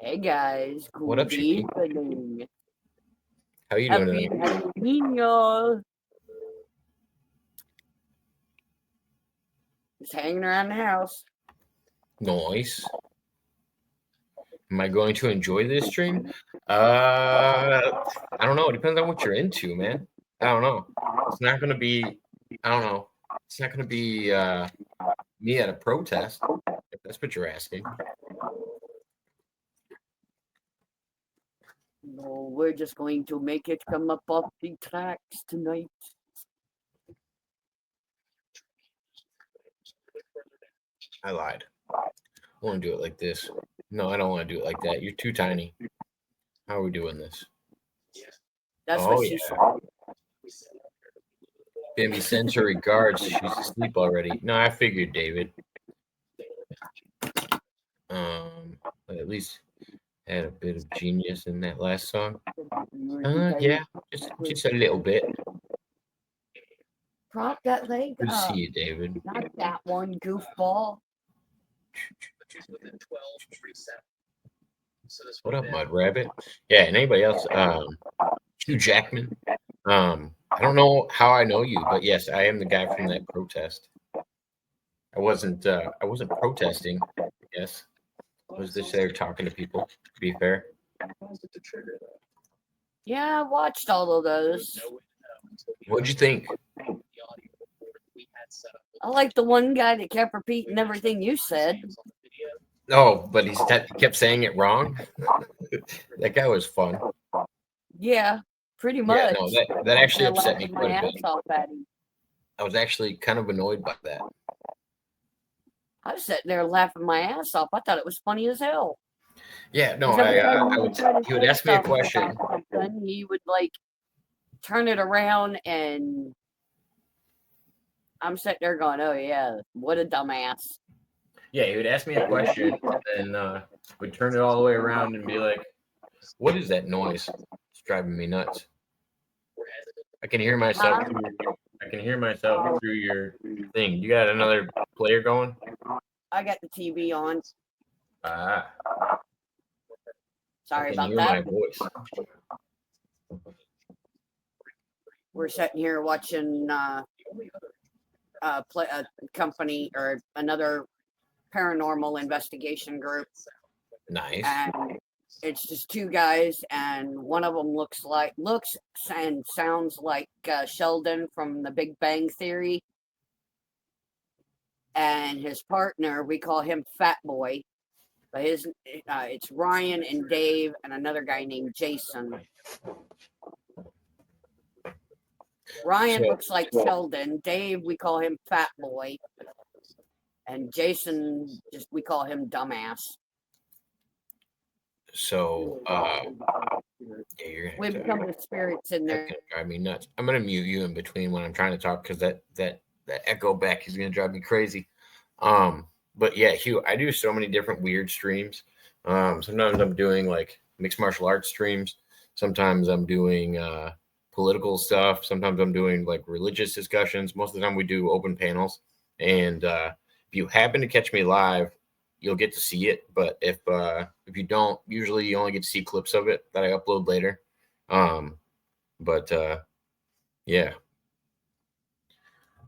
Hey guys, What up, good Chicky? evening. How you doing Happy tonight? Halloween, y'all. Just hanging around the house. Nice. Am I going to enjoy this stream? I don't know. It depends on what you're into, man. I don't know. It's not gonna be. I don't know. It's not gonna be me at a protest. If that's what you're asking. No, we're just going to make it come up off the tracks tonight. I lied. I want to do it like this. No, I don't want to do it like that. You're too tiny. How are we doing this? That's what Oh she yeah. said. Bambi sends her regards. She's asleep already. No, I figured, David. But at least had a bit of genius in that last song. Yeah, just a little bit. Prop that leg Good to see up. you, David. Not that one, goofball. What up, Mudrabbit? Yeah, and anybody else? Hugh Jackman. I don't know how I know you, but yes, I am the guy from that protest. I wasn't protesting. Yes, I was just there talking to people. To be fair. Yeah, I watched all of those. What'd you think? I like the one guy that kept repeating everything you said. Oh, but he kept saying it wrong. That guy was fun. Yeah, pretty Yeah, much. no, that actually And I upset me laughed my quite a bit. ass off at him. I was actually kind of annoyed by that. I was sitting there laughing my ass off. I thought it was funny as hell. Yeah, no, Because every time I he would. would try to He would say ask me a something question. about something, he would like turn it around, and I'm sitting there going, "Oh yeah, what a dumbass." Yeah, he would ask me a question, and would turn it all the way around and be like, "What is that noise? It's driving me nuts." I can hear myself Huh? through. I can hear myself through your thing. You got another player going? I got the TV on. Ah, I Sorry can about hear my that. voice. We're sitting here watching play a company or another paranormal investigation group, Nice. and it's just two guys, and one of them looks and sounds like Sheldon from The Big Bang Theory, and his partner, we call him Fat Boy, but it's Ryan and Dave and another guy named Jason. Ryan So, looks like Sheldon. Dave, we call him Fat Boy, and Jason, just we call him Dumbass. yeah, you're We gonna become the spirits in that's there. gonna drive me nuts. I'm gonna mute you in between when I'm trying to talk because that echo back is gonna drive me crazy. But yeah, Hugh, I do so many different weird streams. Sometimes I'm doing like mixed martial arts streams. Sometimes I'm doing political stuff. Sometimes I'm doing like religious discussions. Most of the time we do open panels. And if you happen to catch me live, you'll get to see it. But if you don't, usually you only get to see clips of it that I upload later. Um, but yeah,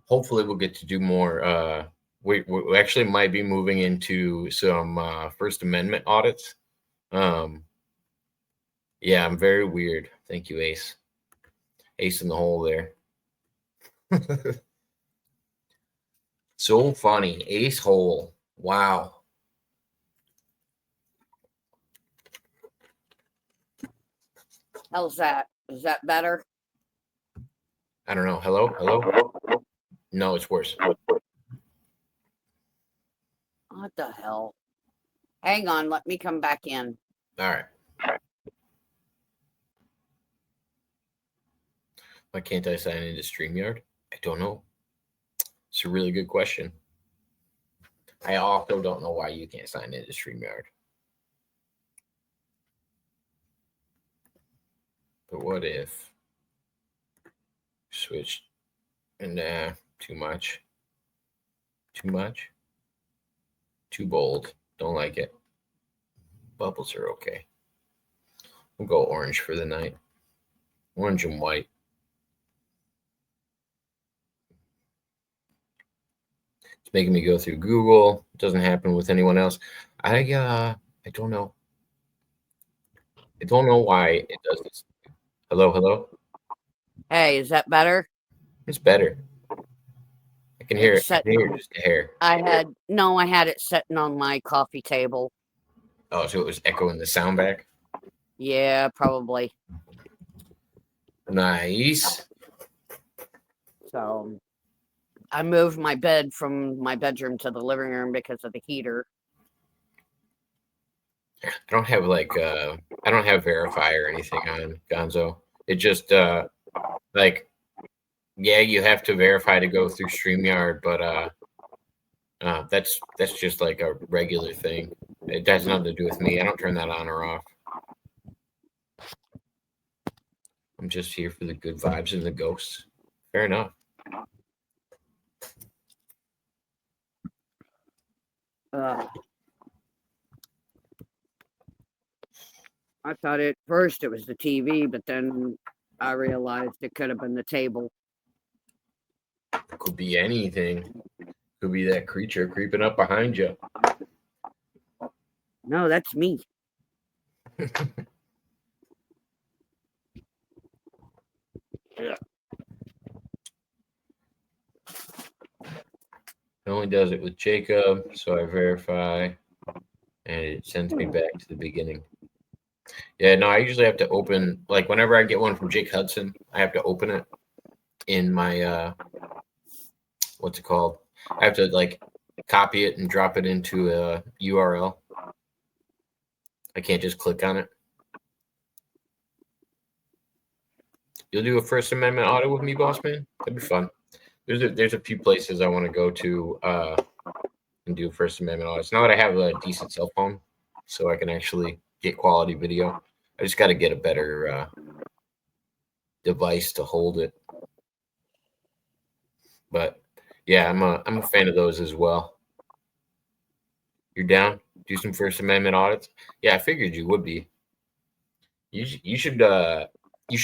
hopefully we'll get to do more. We actually might be moving into some First Amendment audits. Um, yeah, I'm very weird. Thank you, Ace. Ace in the hole there. So funny. Ace hole. Wow. How's that? Is that better? I don't know. Hello? Hello? No, it's worse. What the hell? Hang on, let me come back in. All right. Why can't I sign into StreamYard? I don't know. It's a really good question. I also don't know why you can't sign into StreamYard. But what if switch? Nah, too much. Too much. Too bold. Don't like it. Bubbles are okay. We'll go orange for the night. Orange and white. It's making me go through Google. It doesn't happen with anyone else. I don't know. I don't know why it does this. Hello, hello. Hey, is that better? It's better. I can hear It's it. I can hear just a hair. I had it sitting on my coffee table. Oh, so it was echoing the sound back. Yeah, probably. Nice. So I moved my bed from my bedroom to the living room because of the heater. I don't have I don't have Verify or anything on Gonzo. It just like yeah, you have to verify to go through StreamYard, but that's just like a regular thing. It has nothing to do with me. I don't turn that on or off. I'm just here for the good vibes and the ghosts. Fair enough. I thought at first it was the TV, but then I realized it could have been the table. Could be anything. Could be that creature creeping up behind you. No, that's me. It only does it with Jacob, so I verify, and it sends me back to the beginning. Yeah, no, I usually have to open, like, whenever I get one from Jake Hudson, I have to open it in my, what's it called? I have to, like, copy it and drop it into a URL. I can't just click on it. You'll do a First Amendment audit with me, boss man? That'd be fun. There's a few places I want to go to and do First Amendment audits. Now that I have a decent cell phone, so I can actually get quality video. I just got to get a better device to hold it. But yeah, I'm a fan of those as well. You're down? Do some First Amendment audits? Yeah, I figured you would be. You should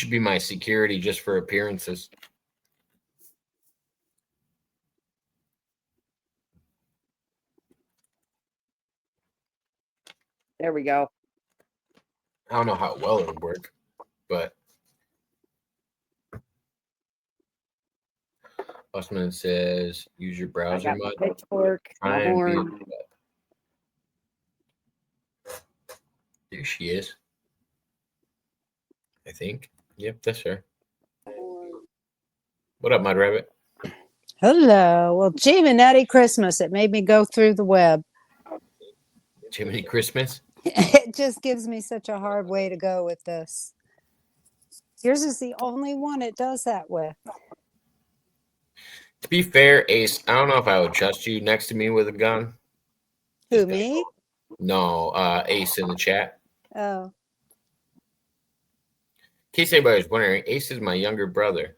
be my security just for appearances. There we go. I don't know how well it would work, but Usman says use your browser mod. Pitchfork. There she is. I think. Yep, that's her. What up, Mudrabbit? Hello. Well, Jiminy Christmas. It made me go through the web. Jiminy Christmas? It just gives me such a hard way to go with this. Yours is the only one it does that with. To be fair, Ace, I don't know if I would trust you next to me with a gun. Who, me? No, Ace in the chat. Oh. In case anybody was wondering, Ace is my younger brother.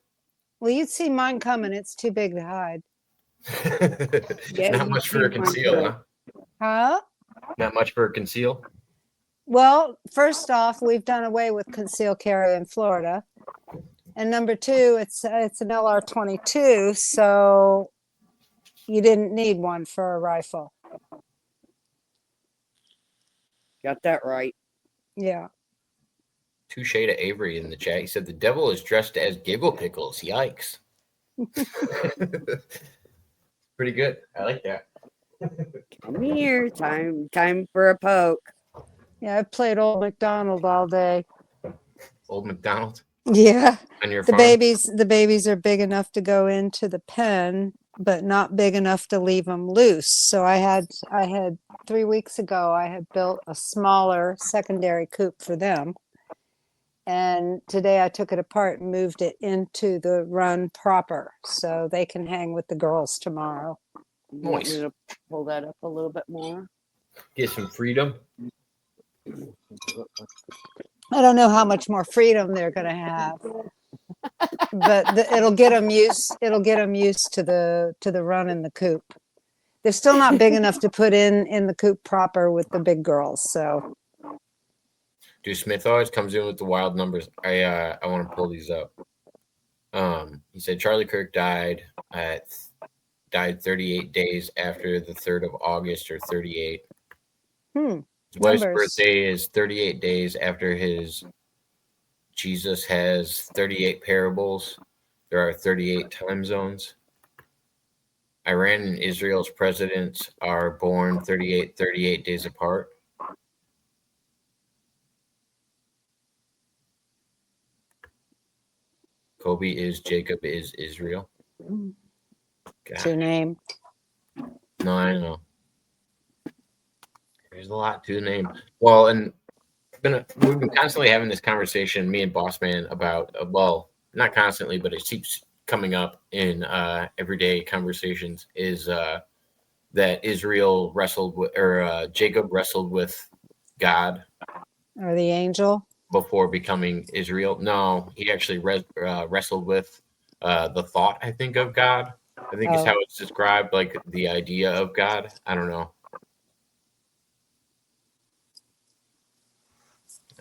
Well, you'd see mine coming. It's too big to hide. Not much for a conceal, huh? Huh? Not much for a conceal? Well, first off, we've done away with concealed carry in Florida. And number two, it's an LR-22, so you didn't need one for a rifle. Got that right. Yeah. Touche to Avery in the chat. He said the devil is dressed as Giggle Pickles. Yikes. Pretty good. I like that. Come here. Time for a poke. Yeah, I played Old MacDonald all day. Old MacDonald? Yeah. On your The farm? babies are big enough to go into the pen, but not big enough to leave them loose. So I had 3 weeks ago, I had built a smaller secondary coop for them. And today I took it apart and moved it into the run proper so they can hang with the girls tomorrow. You want me to pull that up a little bit more? Get some freedom. I don't know how much more freedom they're going to have, but it'll get them used. It'll get them used to the run in the coop. They're still not big enough to put in the coop proper with the big girls. So Dude, Smith always comes in with the wild numbers. I want to pull these up. He said Charlie Kirk died 38 days after the 3rd of August, or 38. His wife's Numbers. birthday is 38 days after his. Jesus has 38 parables. There are 38 time zones. Iran and Israel's presidents are born 38 days apart. Kobe is Jacob is Israel. It's your name. No, I know. There's a lot to the name. Well, and we've been constantly having this conversation, me and Boss Man, about well, not constantly, but it keeps coming up in everyday conversations. Is that Israel wrestled with, or Jacob wrestled with God, Or the angel? before becoming Israel? No, he actually wrestled with the thought, I think, of God. I think is how it's described, like the idea of God. I don't know.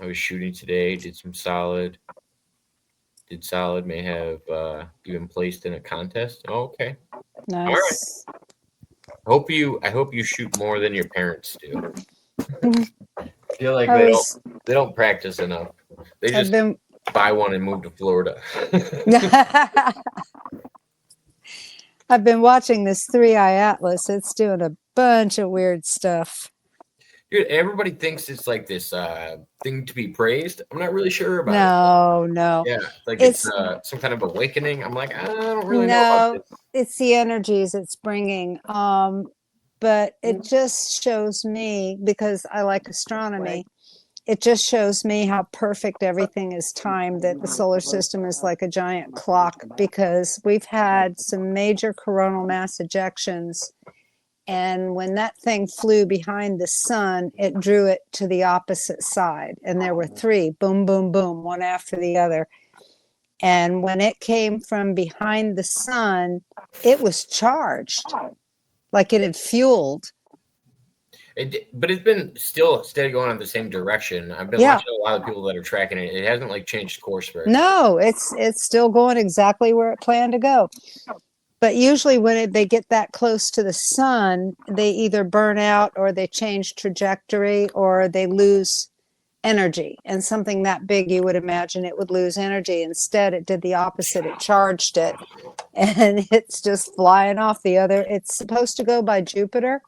I was shooting today, did solid, may have even placed in a contest. Oh, okay. Nice. All right. I hope you shoot more than your parents do. I feel like they don't practice enough. They just buy one and move to Florida. I've been watching this 3-Eye Atlas. It's doing a bunch of weird stuff. Dude, everybody thinks it's like this thing to be praised. I'm not really sure about it. No. Yeah, like it's some kind of awakening. I'm like, I don't really know about this. It's the energies it's bringing. But it just shows me, because I like astronomy, it just shows me how perfect everything is timed, that the solar system is like a giant clock, because we've had some major coronal mass ejections. And when that thing flew behind the sun, it drew it to the opposite side. And there were 3, boom, boom, boom, one after the other. And when it came from behind the sun, it was charged, like it had fueled. But it's been still steady going in the same direction. I've been watching a lot of people that are tracking it. It hasn't like changed course very much. No, it's still going exactly where it planned to go. But usually when they get that close to the sun, they either burn out, or they change trajectory, or they lose energy. And something that big, you would imagine it would lose energy. Instead, it did the opposite. It charged it, and it's just flying off the other. It's supposed to go by Jupiter.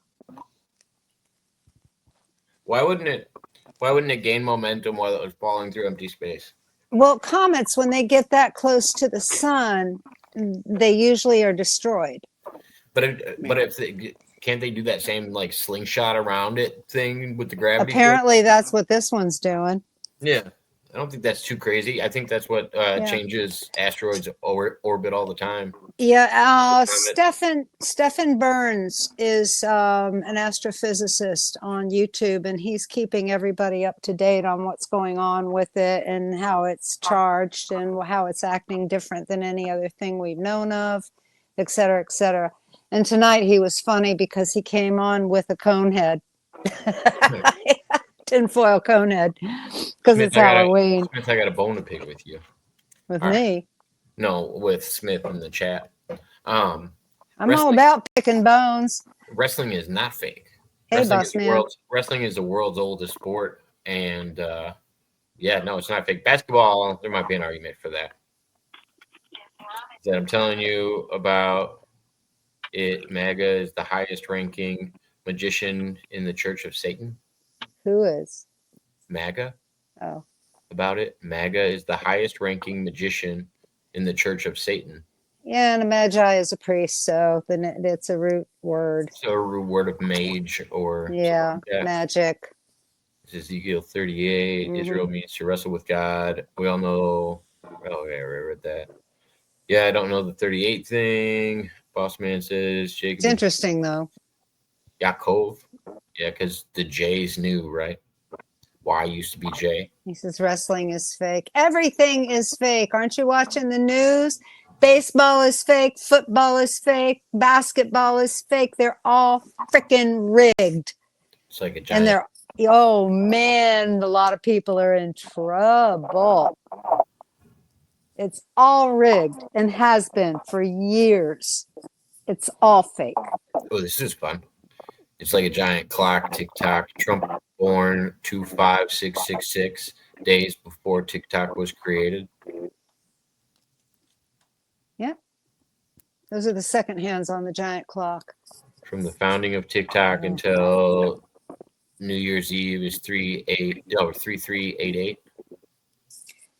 Why wouldn't it gain momentum while it was falling through empty space? Well, comets, when they get that close to the sun, they usually are destroyed. But if can't they do that same like slingshot around it thing with the gravity? Apparently, that's what this one's doing. Yeah, I don't think that's too crazy. I think that's what changes asteroids orbit all the time. Yeah, Stephen Burns is an astrophysicist on YouTube, and he's keeping everybody up to date on what's going on with it, and how it's charged, and how it's acting different than any other thing we've known of, et cetera, et cetera. And tonight he was funny because he came on with a cone head. Tinfoil cone head, because it's Halloween. Smith, I got a bone to pick with you. With me? No, with Smith in the chat. I'm all about picking bones. Wrestling is not fake. Hey, boss man. Wrestling is the world's oldest sport, and no, it's not fake. Basketball, there might be an argument for that. That I'm telling you about it. MAGA is the highest ranking magician in the Church of Satan. Who is? MAGA. Oh. About it. MAGA is the highest ranking magician in the Church of Satan. Yeah, and a magi is a priest, so then it's a root word. So a root word of mage, or magic. This is Ezekiel 38. Mm-hmm. Israel means to wrestle with God. We all know. Oh, yeah, I read that. Yeah, I don't know the 38 thing. Boss man says Jacob. It's interesting though. Yaakov. Yeah, because the J's new, right? Y used to be J. He says wrestling is fake. Everything is fake. Aren't you watching the news? Baseball is fake. Football is fake. Basketball is fake. They're all freaking rigged. It's like a giant. And they're Oh man, a lot of people are in trouble. It's all rigged and has been for years. It's all fake. Oh, this is fun. It's like a giant clock, TikTok. Trump born 25666 days before TikTok was created. Yeah. Those are the second hands on the giant clock. From the founding of TikTok until New Year's Eve is 3388.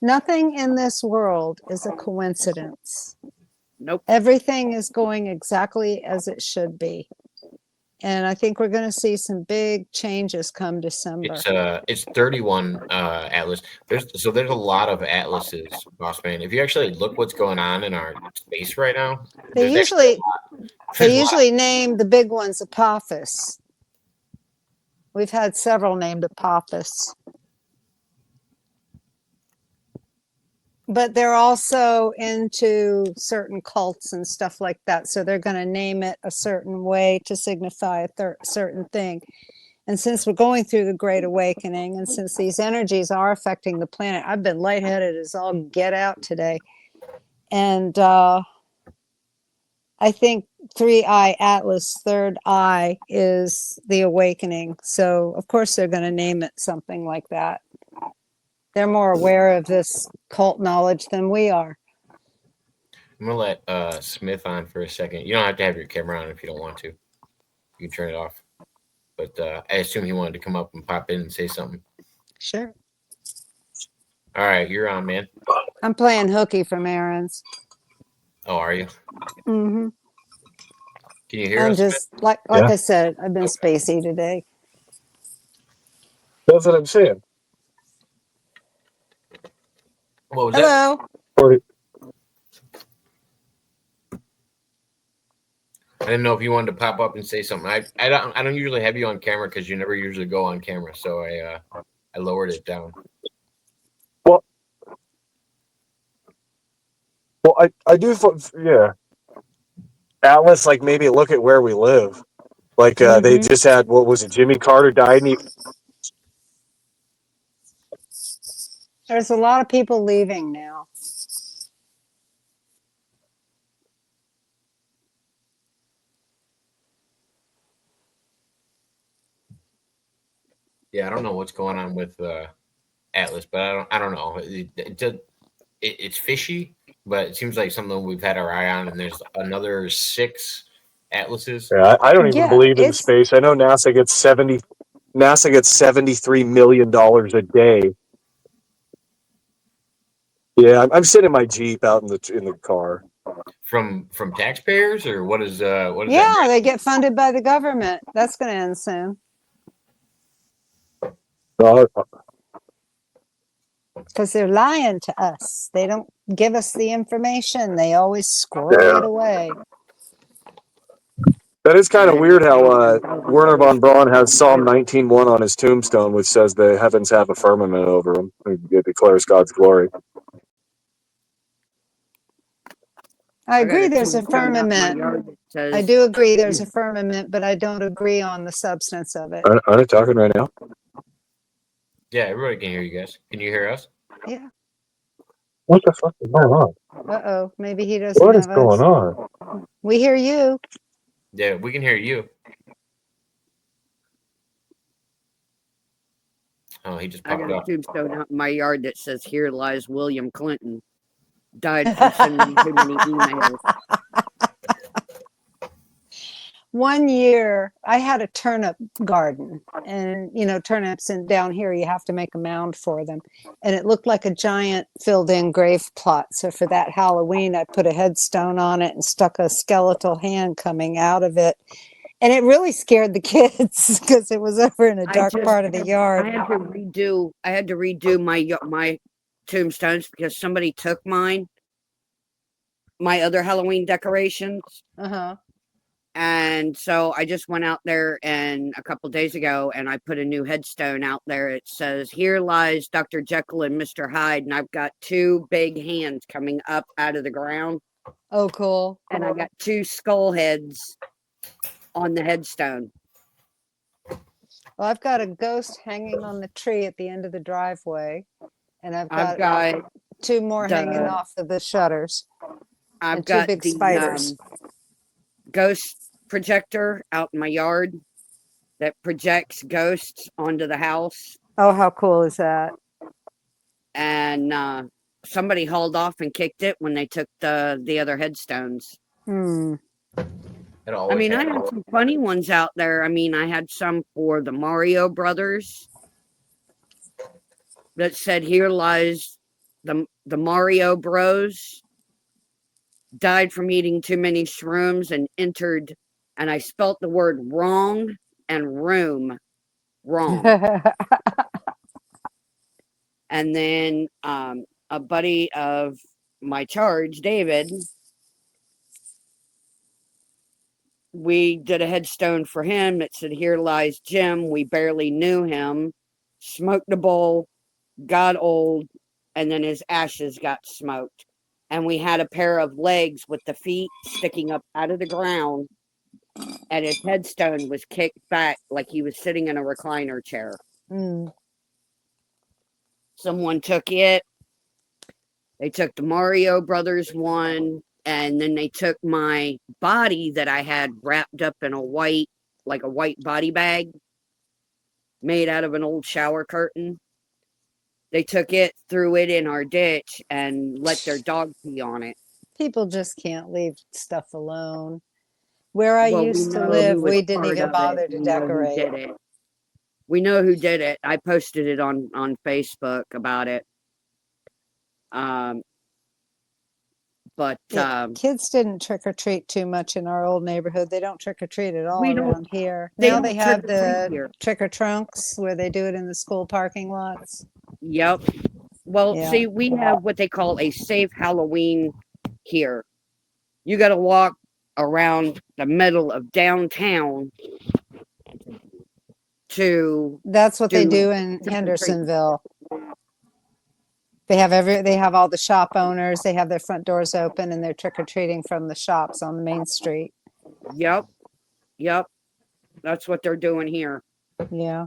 Nothing in this world is a coincidence. Nope. Everything is going exactly as it should be. And I think we're going to see some big changes come December. It's 31 atlas. There's a lot of atlases, boss man. If you actually look what's going on in our space right now, They usually name the big ones Apophis. We've had several named Apophis. But they're also into certain cults and stuff like that. So they're going to name it a certain way to signify a certain thing. And since we're going through the Great Awakening, and since these energies are affecting the planet, I've been lightheaded as all get out today. And I think 3-eye Atlas, third eye, is the awakening. So, of course, they're going to name it something like that. They're more aware of this cult knowledge than we are. I'm going to let Smith on for a second. You don't have to have your camera on if you don't want to. You can turn it off. But I assume he wanted to come up and pop in and say something. Sure. All right, you're on, man. I'm playing hooky from Aaron's. Oh, are you? Mm-hmm. Can you hear I'm us? just, Smith? like I said, I've been spacey today. That's what I'm saying. What was Hello. Or- I didn't know if you wanted to pop up and say something. I don't usually have you on camera because you never usually go on camera, so I lowered it down. Well, I do, yeah. Atlas, like maybe look at where we live. Like they just had, what was it? Jimmy Carter died, and There's a lot of people leaving now. Yeah, I don't know what's going on with Atlas, but I don't know. It's fishy, but it seems like something we've had our eye on, and there's another 6 atlases. yeah, I don't even Yeah, believe in space. I know NASA gets $73 million a day. Yeah, I'm sitting in my Jeep out in the car. From taxpayers, or what is Yeah, that? they get funded by the government. That's going to end soon. Because they're lying to us. They don't give us the information. They always squirrel it away. That is kind of weird how Werner von Braun has Psalm 19:1 on his tombstone, which says the heavens have a firmament over them. It declares God's glory. I agree there's a firmament. I do agree there's a firmament, but I don't agree on the substance of it. Aren't I talking right now? Yeah, everybody can hear you guys. Can you hear us? Yeah. What the fuck is going on? Uh-oh. Maybe he doesn't What have is going us. on? We hear you. Yeah, we can hear you. Oh, he just I popped got a up. tombstone out in my yard that says, "Here lies William Clinton. Died for sending too many emails." One year, I had a turnip garden, and turnips, and down here you have to make a mound for them, and it looked like a giant filled-in grave plot. So for that Halloween, I put a headstone on it and stuck a skeletal hand coming out of it, and it really scared the kids because it was over in a dark part of the yard. I had to redo my tombstones because somebody took my other Halloween decorations. Uh-huh. And so I just went out there a couple days ago and I put a new headstone out there. It says, "Here lies Dr. Jekyll and Mr. Hyde." And I've got 2 big hands coming up out of the ground. Oh, cool. And I got 2 skull heads on the headstone. Well, I've got a ghost hanging on the tree at the end of the driveway, and I've I've got got two more hanging the off of the shutters, I've and two got big the spiders. ghost projector out in my yard that projects ghosts onto the house. Oh, how cool is that? And somebody hauled off and kicked it when they took the other headstones. Hmm. It I always mean, I had happens. some funny ones out there. I mean, I had some for the Mario Brothers that said, "Here lies the Mario Bros. Died from eating too many shrooms and entered," and I spelt the word wrong and room wrong. And then a buddy of my charge, David, we did a headstone for him that said, "Here lies Jim. We barely knew him. Smoked a bowl, got old, and then his ashes got smoked." And we had a pair of legs with the feet sticking up out of the ground, and his headstone was kicked back like he was sitting in a recliner chair. Hmm. Someone took it. They took the Mario Brothers one, and then they took my body that I had wrapped up in a white body bag made out of an old shower curtain. They took it, threw it in our ditch, and let their dog pee on it. People just can't leave stuff alone. Where I Well, we used to know live, who was we didn't part even of it. bother to We know who decorate. did it. We know who did it. I posted it on Facebook about it. But Yeah, kids didn't trick or treat too much in our old neighborhood. They don't trick or treat at all we don't. around here. They Now they don't trick have or treat the here. trick or trunks where they do it in the school parking lots. Yep. Well, Yeah. see, we have what they call a safe Halloween here. You got to walk around the middle of downtown to That's what they do do in trick or treat. Hendersonville. They have all the shop owners, they have their front doors open and they're trick or treating from the shops on the main street. Yep. Yep. That's what they're doing here. Yeah.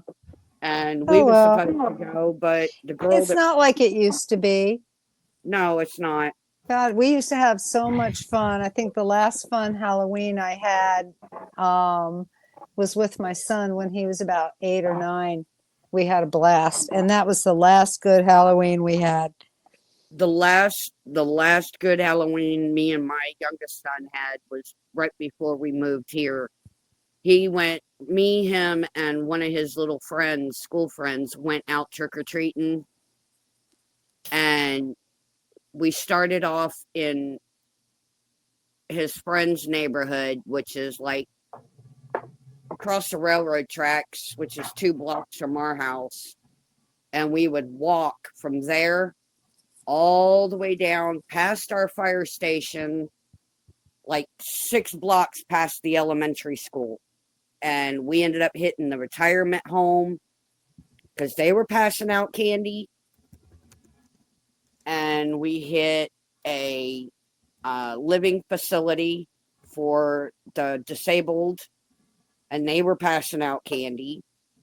And we Oh were well. supposed to go, but the girl It's that, not like it used to be. no, it's not. God, we used to have so much fun. I think the last fun Halloween I had was with my son when he was about 8 or 9. We had a blast, and that was the last good Halloween we had. The last good Halloween me and my youngest son had was right before we moved here. Him and one of his little friends, school friends, went out trick-or-treating, and we started off in his friend's neighborhood, which is like across the railroad tracks, which is 2 blocks from our house. And we would walk from there all the way down past our fire station, like 6 blocks past the elementary school. And we ended up hitting the retirement home because they were passing out candy. And we hit a living facility for the disabled, and they were passing out candy.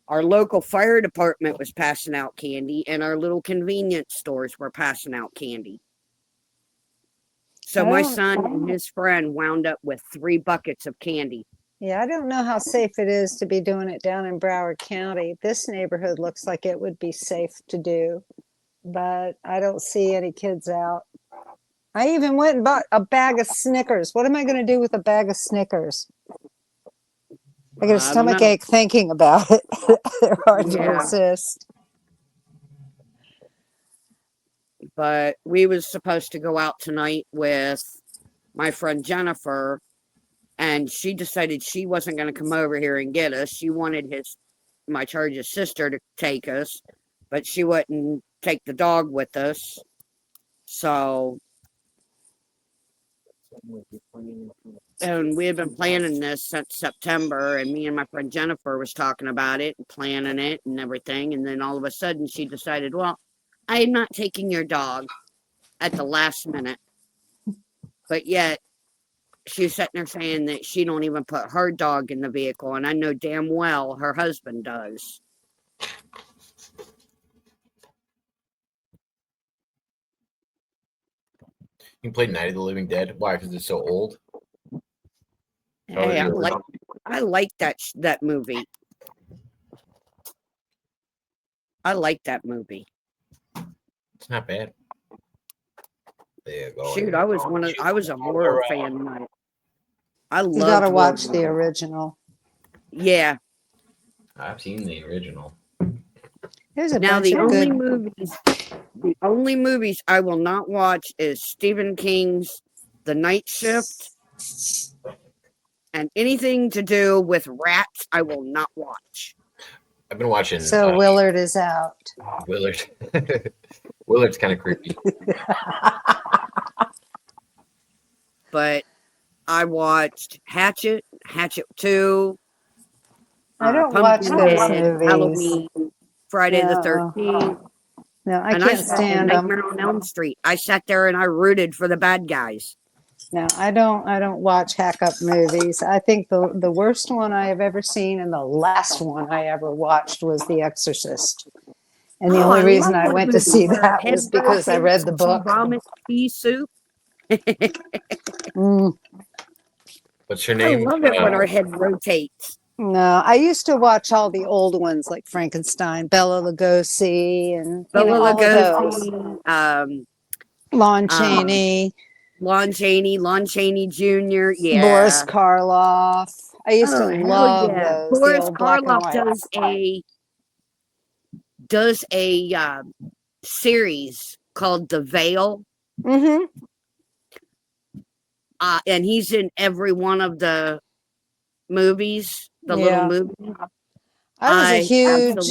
Our local fire department was passing out candy, and our little convenience stores were passing out candy. So I my don't, son and his friend wound up with 3 buckets of candy. yeah, I don't know how safe it is to be doing it down in Broward County. This neighborhood looks like it would be safe to do, but I don't see any kids out. I even went and bought a bag of Snickers. What am I going to do with a bag of Snickers? I get a I don't stomach know. ache thinking about it. They're hard to Yeah. resist. But we was supposed to go out tonight with my friend Jennifer, and she decided she wasn't going to come over here and get us. She wanted my charge's sister to take us, but she wouldn't take the dog with us. So, and we had been planning this since September, and me and my friend Jennifer was talking about it and planning it and everything. And then all of a sudden she decided, well, I am not taking your dog at the last minute. But yet she's sitting there saying that she don't even put her dog in the vehicle, and I know damn well her husband does. You played Night of the Living Dead. Why? Because it's so old. Hey, I like that movie. I like that movie. It's not bad. There you go. Shoot, I was a horror fan. I love. You gotta watch the original. Yeah. I've seen the original. There's a Now bunch the of only movies I will not watch is Stephen King's The Night Shift, and anything to do with rats I will not watch. I've been watching. So Willard is out. Willard. Willard's kind of creepy. But I watched Hatchet 2. I don't watch those movies. Halloween, Friday the 13th. No, I can't stand them. Nightmare on Elm Street. I sat there and I rooted for the bad guys. No, I don't watch hack up movies. I think the worst one I have ever seen and the last one I ever watched was The Exorcist. And the only reason I went to see that was because I read the book. Pea soup. What's her name? I love it when her head rotates. No, I used to watch all the old ones like Frankenstein, Bela Lugosi, and all of those. Lon Chaney. Lon Chaney Jr. Yeah. Boris Karloff. I used to love those. Boris Karloff does a series called The Veil. Mm-hmm. And he's in every one of the movies, little movies. I was a huge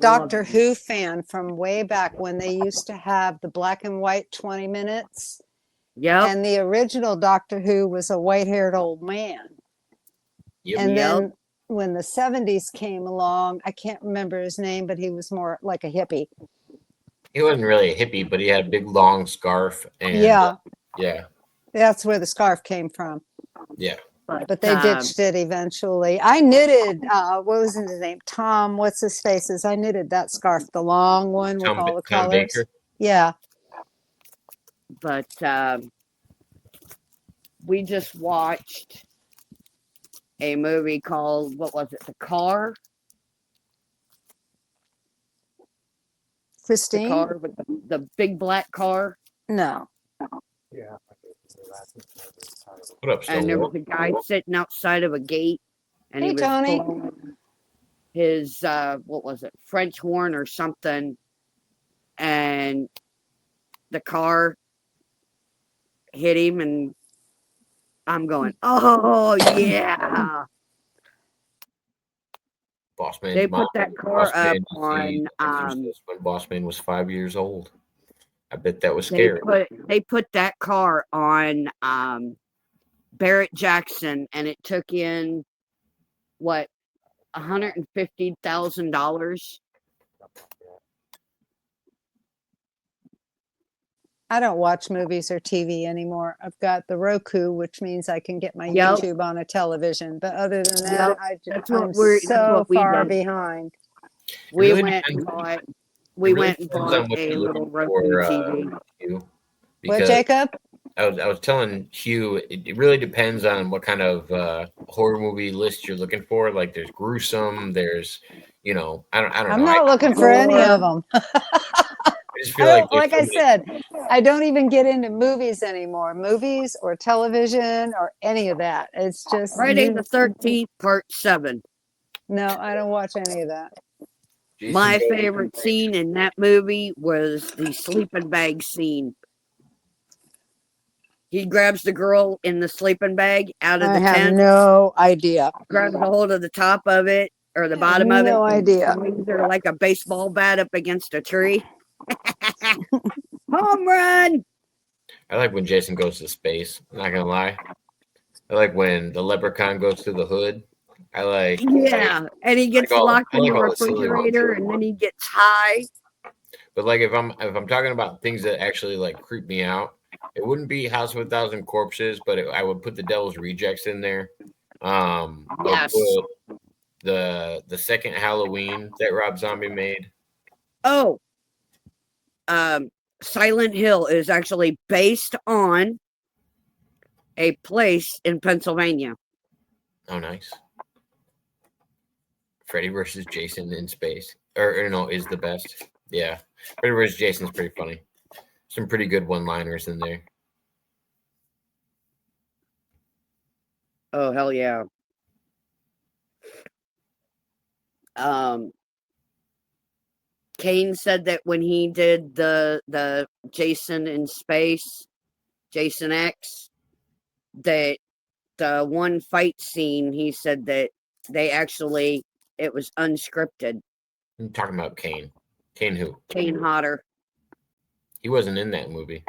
Doctor Who fan from way back when they used to have the black and white 20 minutes. Yeah. And the original Doctor Who was a white-haired old man. Yep. And then when the 70s came along, I can't remember his name, but he was more like a hippie. He wasn't really a hippie, but he had a big long scarf. And yeah. That's where the scarf came from. Yeah. But they ditched it eventually. I knitted, what was his name? Tom, what's his faces? I knitted that scarf, the long one with all the colors. Baker. Yeah. But we just watched a movie called, what was it? The Car? Christine? The car with the big black car? No. Yeah. What up, and there was a guy sitting outside of a gate, and hey, he was Tony. blowing his what was it, French horn or something, and the car hit him, and I'm going, oh yeah. Bossman. They put that car up on when Bossman was 5 years old. I bet that was scary. They put that car on Barrett Jackson, and it took in what, $150,000. I don't watch movies or TV anymore. I've got the Roku, which means I can get my YouTube on a television. But other than that, I'm so far behind. We went and bought a little Roku TV. What, Jacob? I was telling Hugh, it really depends on what kind of horror movie list you're looking for. Like, there's gruesome, there's, I don't know. I'm not looking for any of them. I just feel like I said, I don't even get into movies anymore. Movies or television or any of that. It's just Friday the 13th, Part 7. No, I don't watch any of that. My favorite scene in that movie was the sleeping bag scene. He grabs the girl in the sleeping bag out of the tent. I have no idea. Grabs a hold of the top of it or the bottom of it. No idea. Swings her like a baseball bat up against a tree. Home run! I like when Jason goes to space. I'm not gonna lie. I like when the leprechaun goes through the hood. And he gets locked in the refrigerator, and then he gets high. But like, if I'm talking about things that actually like creep me out, It wouldn't be House of a Thousand Corpses, but I would put the Devil's Rejects in there. I would Yes. put the second Halloween that Rob Zombie made. Oh, Silent Hill is actually based on a place in Pennsylvania. Oh, nice. Freddy versus Jason in space, or no, is the best. Yeah, Freddy versus Jason's pretty funny. Some pretty good one-liners in there. Oh, hell yeah. Kane said that when he did the Jason in space, Jason X, that the one fight scene, he said that they actually, it was unscripted. I'm talking about Kane. Kane who? Kane Hodder. He wasn't in that movie.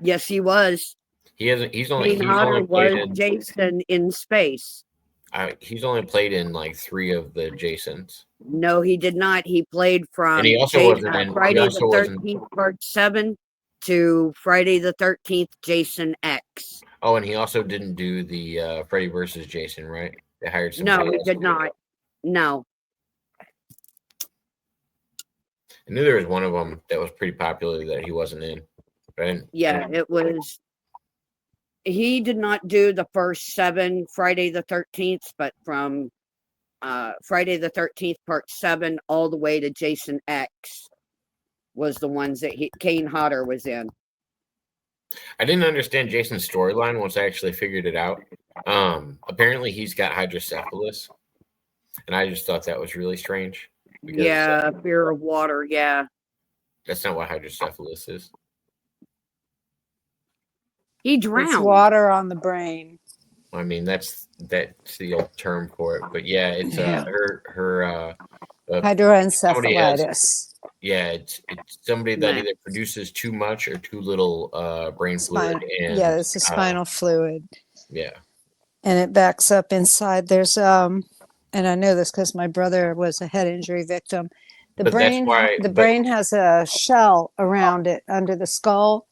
Yes, he was. He hasn't. He's only. Kane He's Hodder only played was in. Jason in space. He's only played in like 3 of the Jasons. No, he did not. He played from And he also wasn't in. Friday He also the wasn't. 13th, Part 7 to Friday the 13th, Jason X. Oh, and he also didn't do the Freddy versus Jason, right? They hired No, somebody he else. did not. No. I knew there was one of them that was pretty popular that he wasn't in. Right? Yeah, it was. He did not do the first 7 Friday the 13th, but from Friday the 13th, Part 7, all the way to Jason X was the ones that Kane Hodder was in. I didn't understand Jason's storyline once I actually figured it out. Apparently, he's got hydrocephalus, and I just thought that was really strange. Yeah, fear of water. Yeah, That's not what hydrocephalus is. he drowned. It's water on the brain. I mean, that's the old term for it. But yeah, it's her Hydroencephalitis. Yeah, it's somebody that either produces too much or too little brain fluid. And, yeah, it's a spinal fluid. Yeah. And it backs up inside. There's and I know this because my brother was a head injury victim. The brain has a shell around it under the skull.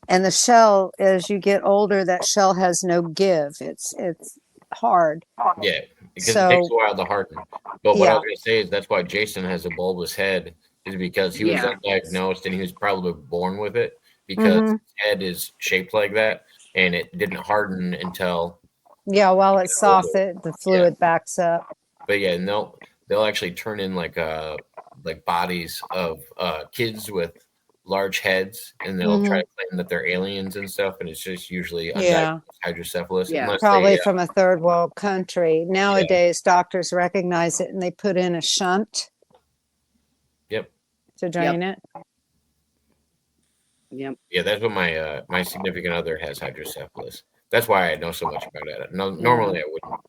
And the shell, as you get older, that shell has no give. It's hard. Yeah, because it takes a while to harden. But what I was going to say is that's why Jason has a bulbous head, is because he was undiagnosed and he was probably born with it because his head is shaped like that and it didn't harden until. Yeah, while it's soft, the fluid backs up. But yeah, and they'll actually turn in like bodies of kids with large heads, and they'll try to claim that they're aliens and stuff, and it's just usually undiagnosed hydrocephalus. Yeah, probably from a third world country. Nowadays, doctors recognize it and they put in a shunt. Yep. To drain it. Yep. Yeah, that's what my significant other has hydrocephalus. That's why I know so much about it. No, normally I wouldn't,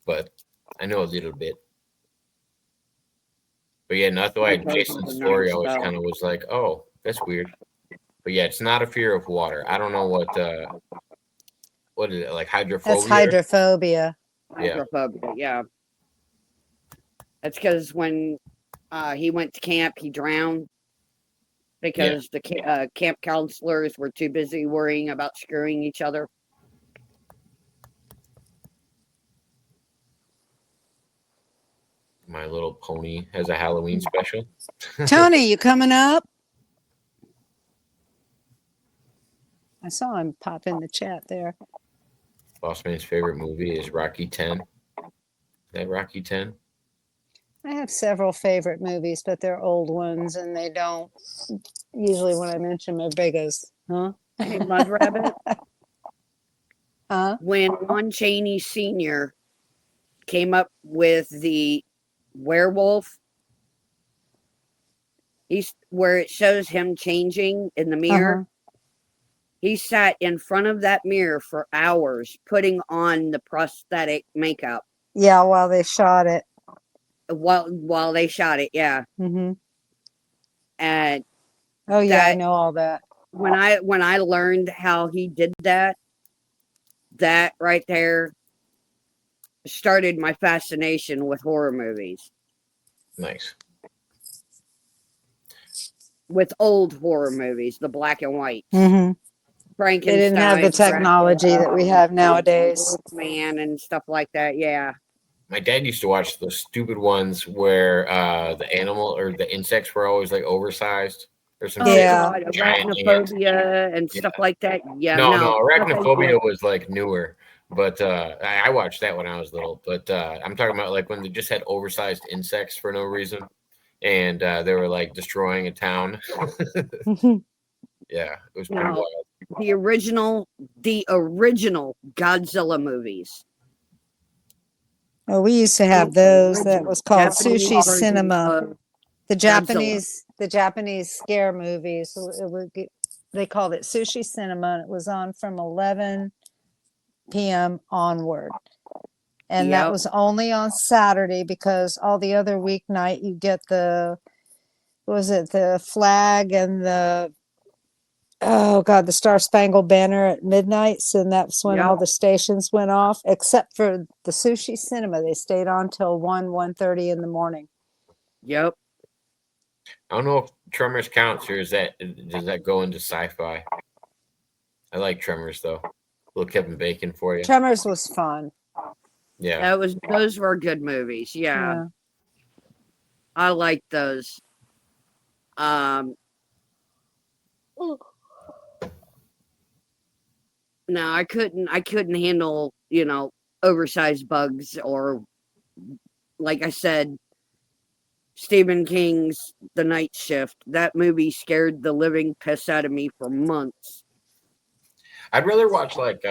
but I know a little bit. But yeah, not the way Jason's story always kind of was like, oh, that's weird. But yeah, it's not a fear of water. I don't know what is it, like hydrophobia? That's hydrophobia. Hydrophobia, yeah. That's because when he went to camp, he drowned because the camp counselors were too busy worrying about screwing each other. My Little Pony has a Halloween special. Tony, you coming up? I saw him pop in the chat there. Bossman's favorite movie is Rocky 10. Is that Rocky 10? I have several favorite movies, but they're old ones, and they don't usually when I mention them are big as, huh? Hey, Mudrabbit. Huh? When Lon Chaney Sr. came up with the werewolf, where it shows him changing in the mirror. He sat in front of that mirror for hours putting on the prosthetic makeup. Yeah, while they shot it. While they shot it, yeah. Mm-hmm. And oh yeah, I know all that. When I learned how he did that right there started my fascination with horror movies. Nice. With old horror movies, the black and white. Mm-hmm. Frankenstein. They didn't have the technology that we have nowadays. Man and stuff like that. Yeah. My dad used to watch those stupid ones where the animal or the insects were always like oversized or some shit. Yeah. God, Giant ants. arachnophobia and Yeah. stuff like that. Yeah. No, No, arachnophobia was like newer, but I watched that when I was little. But I'm talking about like when they just had oversized insects for no reason, and they were like destroying a town. Yeah, it was pretty No. wild. The original Godzilla movies. Oh, we used to have those. That was called Japanese sushi version cinema. of The Godzilla. Japanese scare movies. They called it sushi cinema, and it was on from 11 p.m. onward. And that Yep. was only on Saturday because all the other weeknight you get the flag and the Star Spangled Banner at midnight. So that's when all Yep. the stations went off, except for the sushi cinema. They stayed on till 1:30 in the morning. Yep. I don't know if Tremors counts or does that go into sci-fi? I like Tremors though. A little Kevin Bacon for you. Tremors was fun. Yeah. Those were good movies. Yeah. I like those. No, I couldn't handle, oversized bugs or, like I said, Stephen King's The Night Shift. That movie scared the living piss out of me for months. I'd rather watch like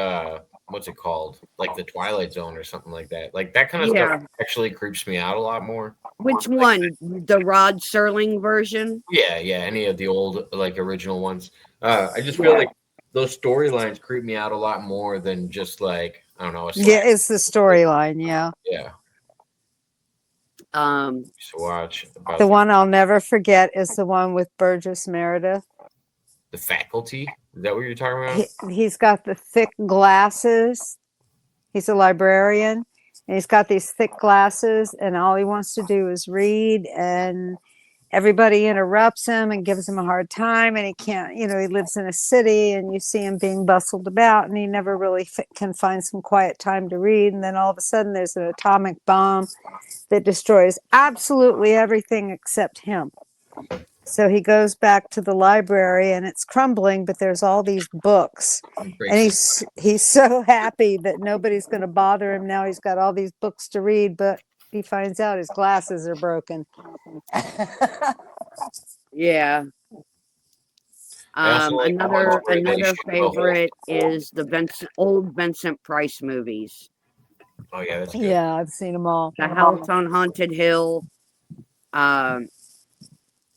what's it called? Like The Twilight Zone or something like that. Like that kind of stuff actually creeps me out a lot more. Which one? The Rod Serling version? Yeah, any of the old like original ones. I just feel like those storylines creep me out a lot more than just like, I don't know. It's the storyline. Yeah. Yeah. Used to watch the one I'll never forget is the one with Burgess Meredith. The Faculty. Is that what you're talking about? He's got the thick glasses. He's a librarian, and he's got these thick glasses, and all he wants to do is read, and everybody interrupts him and gives him a hard time, and he can't, he lives in a city, and you see him being bustled about, and he never really can find some quiet time to read. And then all of a sudden there's an atomic bomb that destroys absolutely everything except him. So he goes back to the library, and it's crumbling, but there's all these books, and he's so happy that nobody's going to bother him now. He's got all these books to read, but he finds out his glasses are broken. Yeah. Another favorite is the old Vincent Price movies. Oh yeah, that's good. Yeah, I've seen them all. The House on Haunted Hill.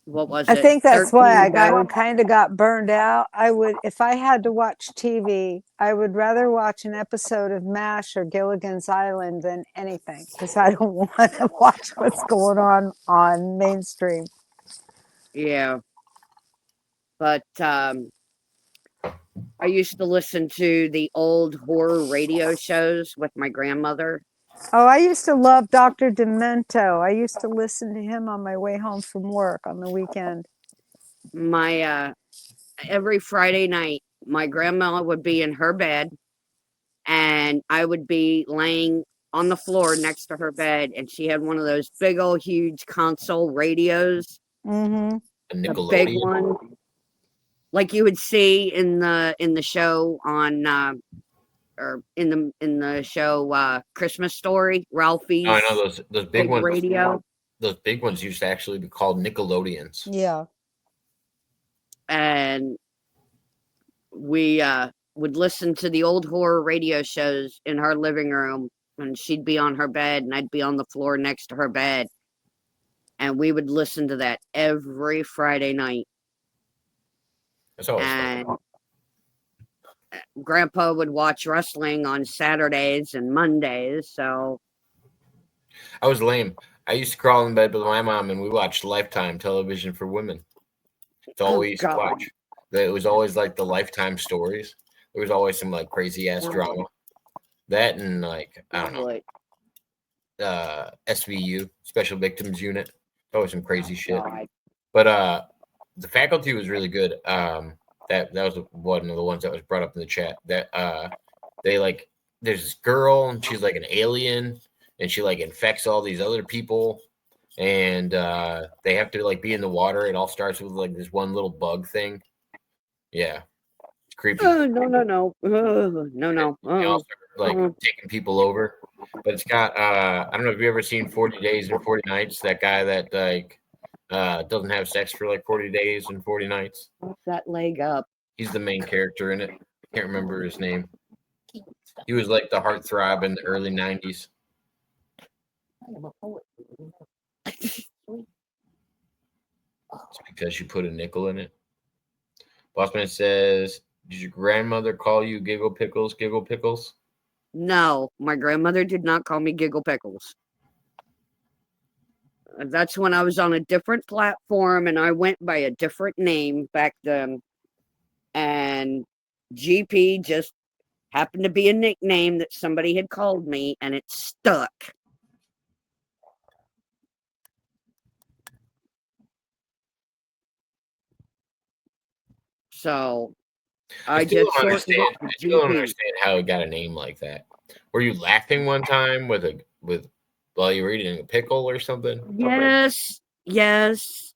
What was it? I think that's why I kind of got burned out. I would, if I had to watch TV, I would rather watch an episode of MASH or Gilligan's Island than anything, because I don't want to watch what's going on mainstream. Yeah. But I used to listen to the old horror radio shows with my grandmother. Oh, I used to love Dr. Demento. I used to listen to him on my way home from work on the weekend. Every Friday night, my grandma would be in her bed, and I would be laying on the floor next to her bed, and she had one of those big old huge console radios. Mm-hmm. A big one, like you would see in the show on or in the show Christmas Story, Ralphie's. Oh, I know those big ones. Radio. Those big ones used to actually be called Nickelodeons. Yeah. And we would listen to the old horror radio shows in her living room, and she'd be on her bed and I'd be on the floor next to her bed, and we would listen to that every Friday night. That's always fun. Grandpa would watch wrestling on Saturdays and Mondays, so I was lame. I used to crawl in bed with my mom, and we watched Lifetime television for women. It's all we used to watch. It was always like the Lifetime stories. There was always some like crazy ass drama. That and like, I don't know, SVU, Special Victims Unit. Always some crazy shit. But The Faculty was really good. That was one of the ones that was brought up in the chat. That they like there's this girl and she's like an alien and she like infects all these other people and they have to like be in the water. It all starts with like this one little bug thing. Yeah, it's creepy. Oh, no, no, no. No. They all start like taking people over. But it's got I don't know if you ever seen 40 Days and 40 Nights. That guy that like doesn't have sex for like 40 days and 40 nights. That leg up. He's the main character in it. Can't remember his name. He was like the heartthrob in the early 90s. It's because you put a nickel in it. Bossman says, did your grandmother call you Giggle Pickles, Giggle Pickles? No, my grandmother did not call me Giggle Pickles. That's when I was on a different platform and I went by a different name back then. And GP just happened to be a nickname that somebody had called me and it stuck. So I just don't shortened it understand. to I still don't GP. understand how it got a name like that. Were you laughing one time with while you were eating a pickle or something? Yes.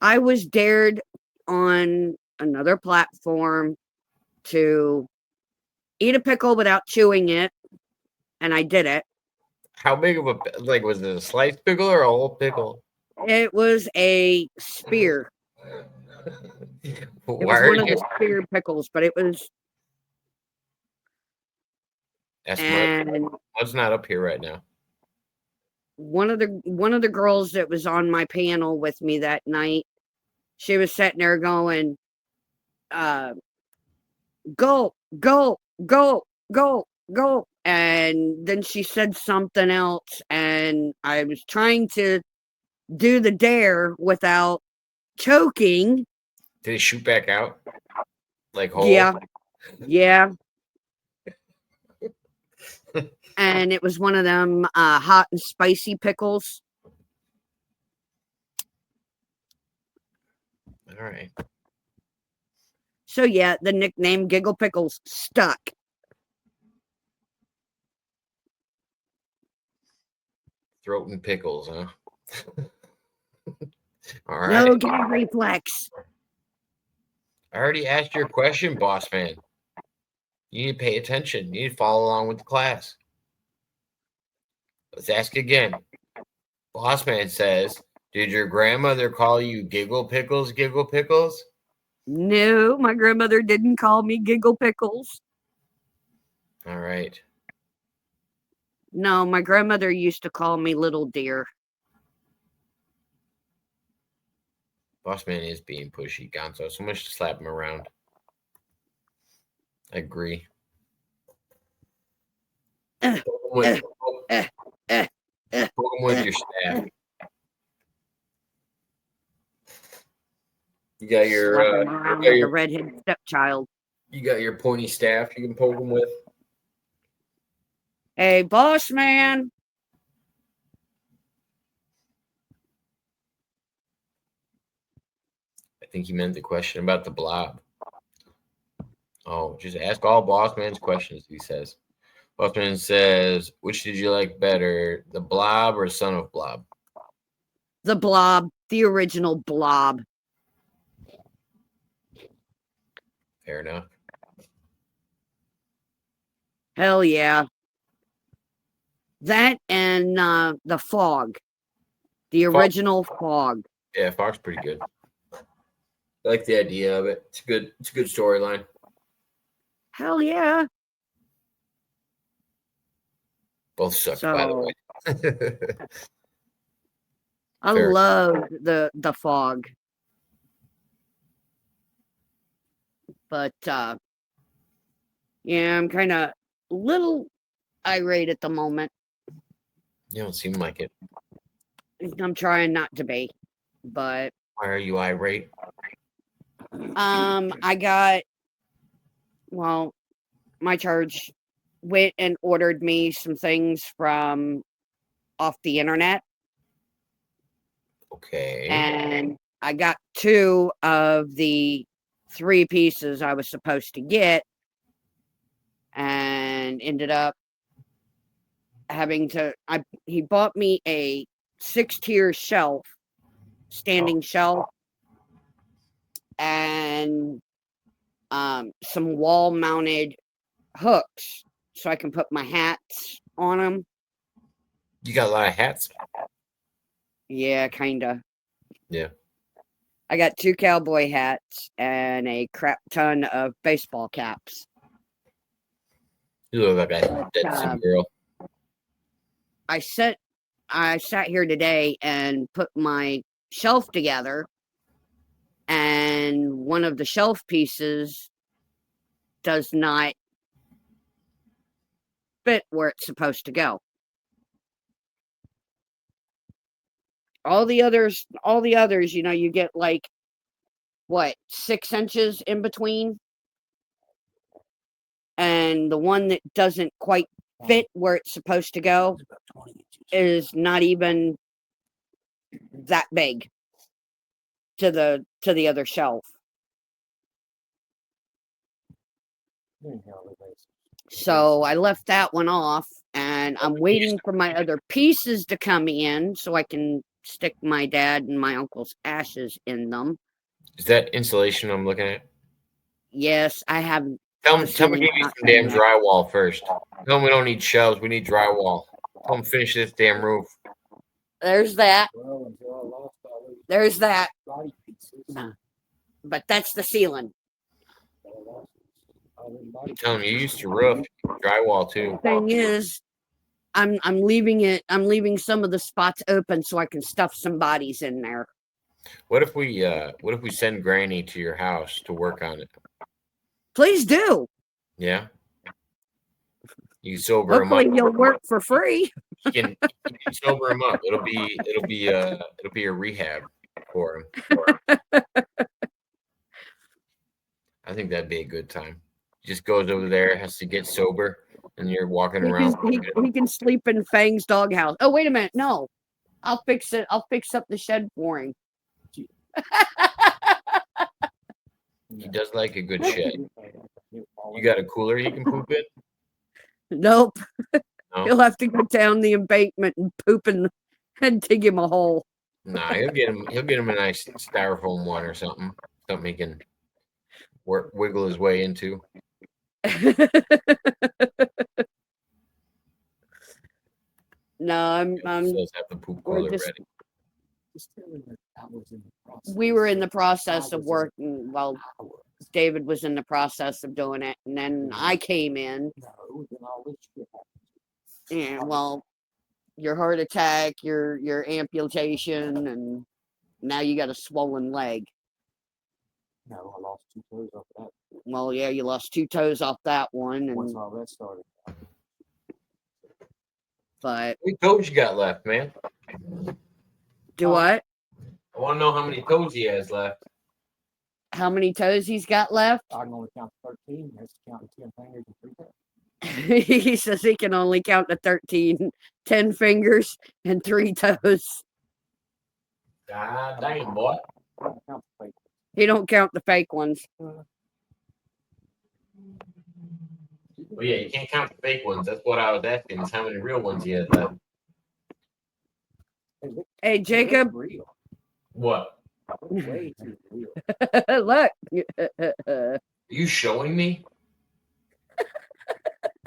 I was dared on another platform to eat a pickle without chewing it, and I did it. How big of a like was it a sliced pickle or a whole pickle? It was a spear. It was one of the spear pickles, but it was. And what's not up here right now? One of the girls that was on my panel with me that night, she was sitting there going, go, and then she said something else, and I was trying to do the dare without choking. Did it shoot back out? Like whole? Yeah. And it was one of them hot and spicy pickles. All right. So yeah, the nickname Giggle Pickles stuck. Throat and pickles, huh? All right. No gag reflex. I already asked your question, boss man. You need to pay attention. You need to follow along with the class. Let's ask again. Boss man says, did your grandmother call you Giggle Pickles, Giggle Pickles? No, my grandmother didn't call me Giggle Pickles. All right. No, my grandmother used to call me Little Deer. Boss man is being pushy, Gonzo. So much to slap him around. I agree. Poke him with your staff. You got your the redhead stepchild. You got your pointy staff you can poke him with. Hey, boss man. I think he meant the question about the blob. Oh, just ask all boss man's questions, he says. Boss man says, which did you like better, the blob or Son of Blob? The Blob, the original Blob. Fair enough. Hell yeah. That and the Fog. The original Fog. Yeah, Fog's pretty good. I like the idea of it. It's a good storyline. Hell yeah. Both suck, by the way. I love the Fog. But yeah, I'm kind of a little irate at the moment. You don't seem like it. I'm trying not to be, but why are you irate? I got, well, my church went and ordered me some things from off the internet. Okay. And I got 2 of the 3 pieces I was supposed to get, and ended up having to. He bought me a 6-tier shelf, standing shelf, and some wall-mounted hooks so I can put my hats on them. You got a lot of hats. Yeah, kinda. Yeah. I got 2 cowboy hats and a crap ton of baseball caps. You look like a dead city girl. I sat here today and put my shelf together, and one of the shelf pieces does not fit where it's supposed to go. All the others, you get like, what, 6 inches in between? And the one that doesn't quite fit where it's supposed to go is not even that big to the other shelf. So I left that one off, and I'm waiting for my other pieces to come in so I can stick my dad and my uncle's ashes in them. Is that insulation I'm looking at? Yes, I have. Tell me give me some damn drywall first. Tell them we don't need shelves, we need drywall. Tell them finish this damn roof. There's that. There's that. But that's the ceiling. Tell them you used to roof, drywall too. Thing is, I'm leaving some of the spots open so I can stuff some bodies in there. What if we send Granny to your house to work on it? Please do. Yeah. You can sober him up. Hopefully you'll work for free. You can sober him up. It'll be a rehab for him. I think that'd be a good time. He just goes over there, has to get sober, and you're walking around. He can sleep in Fang's doghouse. Oh, wait a minute. No. I'll fix it. I'll fix up the shed for him. He does like a good shed. You got a cooler he can poop in? Nope. No? He'll have to go down the embankment and poop and dig him a hole. Nah, he'll get him a nice styrofoam one or something. Something he can wiggle his way into. No, I'm Does have the poop cooler ready. We were in the process of working. Well, David was in the process of doing it, and then I came in. And well, your heart attack, your amputation, and now you got a swollen leg. No, I lost 2 toes off that. Well, yeah, you lost 2 toes off that one, and Once all that started. but How many toes you got left, man? do what? I want to know how many toes he has left. How many toes he's got left? I can only count 13. That's counting 10 fingers and 3 toes. He says he can only count to 13, 10 fingers and 3 toes. God dang, boy. He don't count the fake ones. Well, yeah, you can't count the fake ones. That's what I was asking, is how many real ones he has left. Hey, Jacob. What? Look. Are you showing me?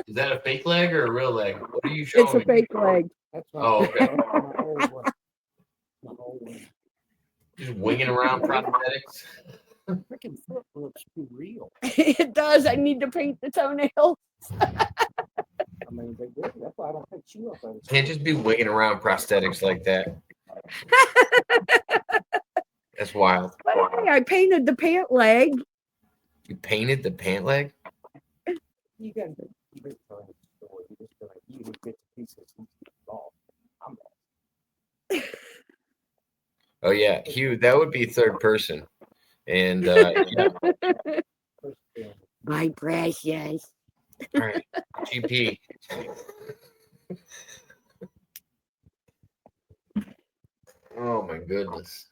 Is that a fake leg or a real leg? What are you showing It's a me? fake leg. Oh, okay. Just winging around prosthetics. Freaking foot looks too real. It does. I need to paint the toenails. I mean, they do. That's why I don't take you up on it. Can't just be winging around prosthetics like that. That's wild. But hey, I painted the pant leg. You painted the pant leg? You got to be telling the story. You just feel like you get the pieces and off. I'm off. Oh yeah, Hugh, that would be third person. And yeah. My precious. All right, GP. Oh my goodness.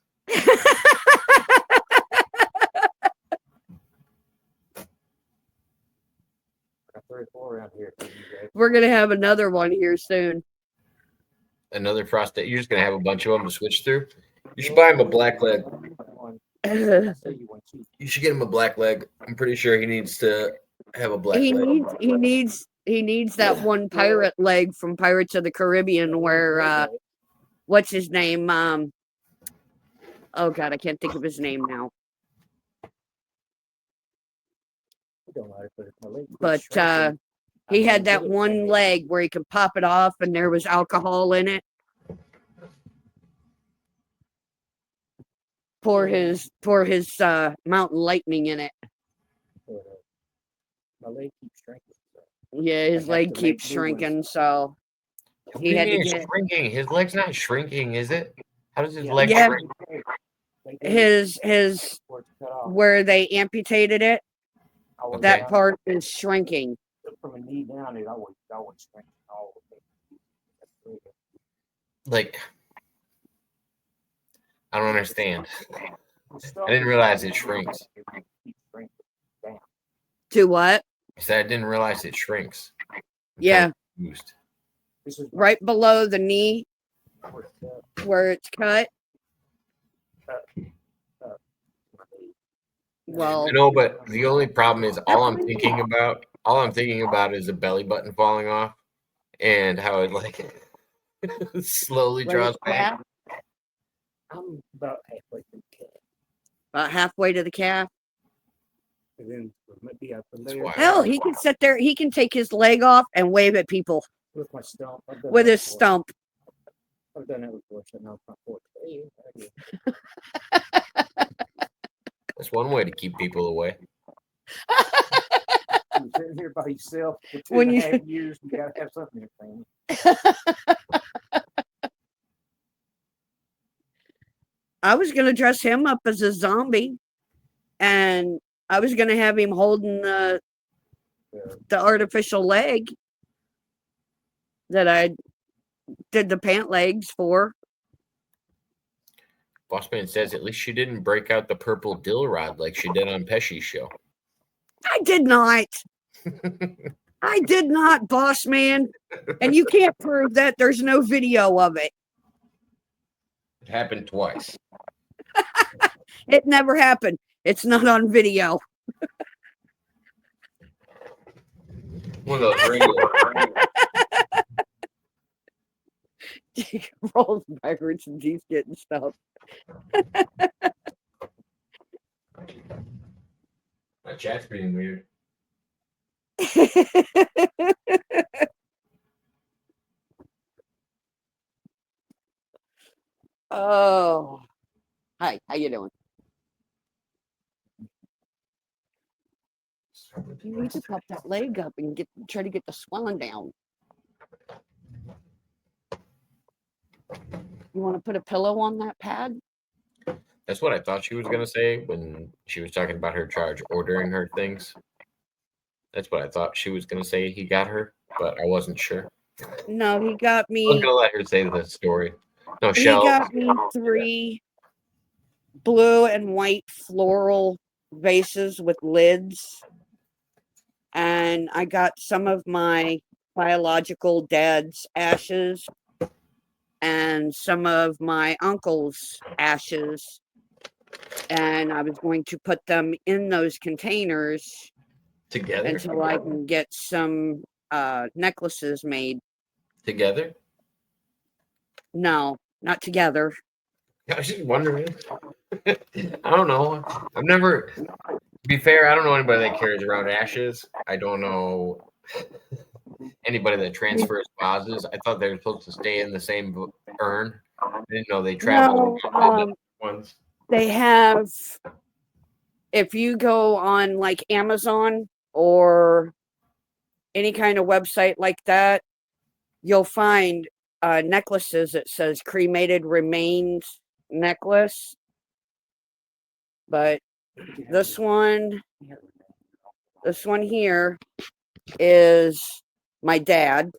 we're gonna have another one here soon. Another prostate. You're just gonna have a bunch of them to switch through. You should buy him a black leg. You should get him a black leg. I'm pretty sure he needs to have a black leg. He needs that one pirate leg from Pirates of the Caribbean where what's his name? Oh God, I can't think of his name now. But he had that one leg where he could pop it off and there was alcohol in it. Pour his mountain lightning in it. My leg keeps shrinking. Yeah, his leg keeps shrinking, so he had to get shrinking. His leg's not shrinking, is it? How does his leg Yeah. shrink? his where they amputated it. Okay. That part is shrinking. From a knee down, it always shrinks all the way. Like, I don't understand. I didn't realize it shrinks. To what? I said I didn't realize it shrinks. I'm Yeah, confused. right below the knee where it's cut. Well, I know, but the only problem is all I'm thinking about is the belly button falling off and how it like slowly right draws at the back. calf, I'm about halfway through the calf. about halfway to the calf. And then maybe up from That's there why. Hell, he can sit there. He can take his leg off and wave at people with my stump. I've done with that his before. stump. I've done that before, sitting on front porch. Hey, That's one way to keep people away. you're sitting here by yourself for two When and a you- half years. You gotta have something in your family. I was gonna dress him up as a zombie, and I was gonna have him holding the artificial leg that I did the pant legs for. Bossman says at least she didn't break out the purple dill rod like she did on Pesci's show. I did not. I did not, boss man. And you can't prove that. There's no video of it. It happened twice. It never happened. It's not on video. One of those regular. Rolls backwards and he's getting stuff. My chat's being weird. Oh, hi. How you doing? You need to pop that leg up and try to get the swelling down. You want to put a pillow on that pad? That's what I thought she was gonna say when she was talking about her charge ordering her things. That's what I thought she was gonna say he got her, but I wasn't sure. No, he got I was me. gonna let her say the story. No, He Shell. got me 3 blue and white floral vases with lids. And I got some of my biological dad's ashes and some of my uncle's ashes. And I was going to put them in those containers Together. until I can get some necklaces made. Together. No, not together. I was just wondering. I don't know. I've never. To be fair, I don't know anybody that carries around ashes. I don't know anybody that transfers vases. I thought they were supposed to stay in the same urn. I didn't know they travel. No, Ones. they have, if you go on like Amazon or any kind of website like that, you'll find necklaces that says cremated remains necklace. But this one here is my dad,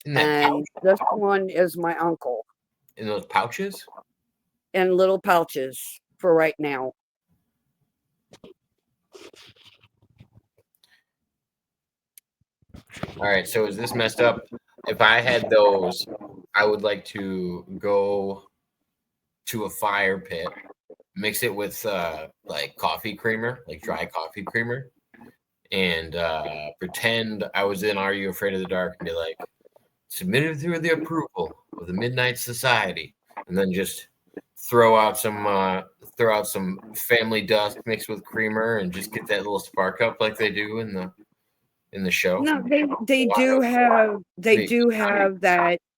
In that and this one is my uncle, in those pouches. in little pouches for right now. All right. So is this messed up? If I had those, I would like to go to a fire pit, mix it with like coffee creamer, like dry coffee creamer, and pretend I was in Are You Afraid of the Dark and be like, submitted through the approval of the Midnight Society, and then just throw out some family dust mixed with creamer and just get that little spark up like they do in the show. No, they Wow, do have Sweet. that